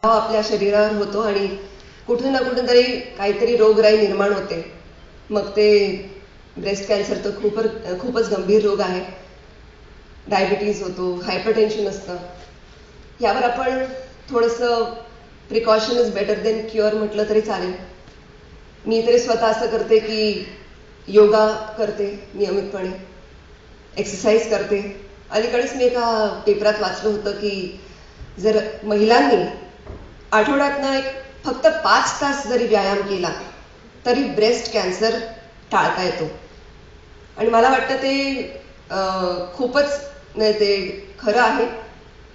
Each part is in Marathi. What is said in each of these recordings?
आपल्या शरीरावर होतो आणि कुठून ना कुठून तरी काहीतरी रोगराई निर्माण होते. मग ते ब्रेस्ट कॅन्सर तर खूपच गंभीर रोग आहे. डायबिटीज होतो, हायपरटेन्शन असतं. यावर आपण थोडंसं precaution is better than cure म्हटलं तरी चालेल. मी तरी स्वतः असं करते की योगा करते नियमितपणे, एक्सरसाइज करते. अलीकडेच मी एका पेपरात वाचलं होतं की जर महिलांनी आठवड्यातनं फक्त 5 तास जरी व्यायाम केला तरी ब्रेस्ट कॅन्सर टाळता येतो. आणि मला वाटतं ते खूपच ते खरं आहे,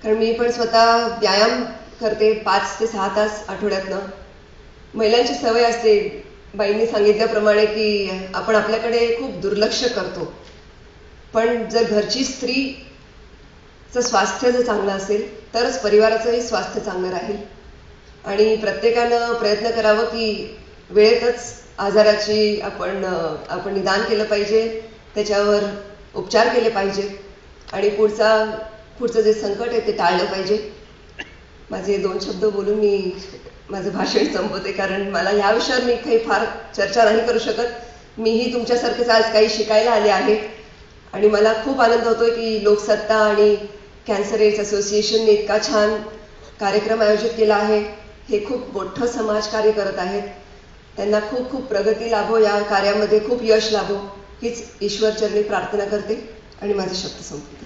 कारण मी पण स्वतः व्यायाम करते 5 ते 6 तास आठवड्यातनं. महिलांची सवय असते, बाईंनी सांगितल्याप्रमाणे की आपण आपल्याकडे खूप दुर्लक्ष करतो. पण जर घरची स्त्रीचं स्वास्थ्य जर चांगलं असेल तरच परिवाराचंही स्वास्थ्य चांगलं राहील. आणि प्रत्येकानं प्रयत्न करावं की वेळेतच आजाराची आपण निदान केलं पाहिजे, त्याच्यावर उपचार केले पाहिजे आणि पुढचं जे संकट आहे ते टाळलं पाहिजे. माझे 2 शब्द बोलून मी माझं भाषण संपवते, कारण मला ह्या विषयावर मी काही फार चर्चा नाही करू शकत. मीही तुमच्यासारखेच आज काही शिकायला आले आहे आणि मला खूप आनंद होतोय की लोकसत्ता आणि कॅन्सर एड्स असोसिएशनने इतका छान कार्यक्रम आयोजित केला आहे. हे खूप मोठं समाजकार्य करत आहेत. त्यांना खूप खूप प्रगती लाभो, या कार्यामध्ये खूप यश लाभो हीच ईश्वरचरणी प्रार्थना करते आणि माझे शब्द संपले.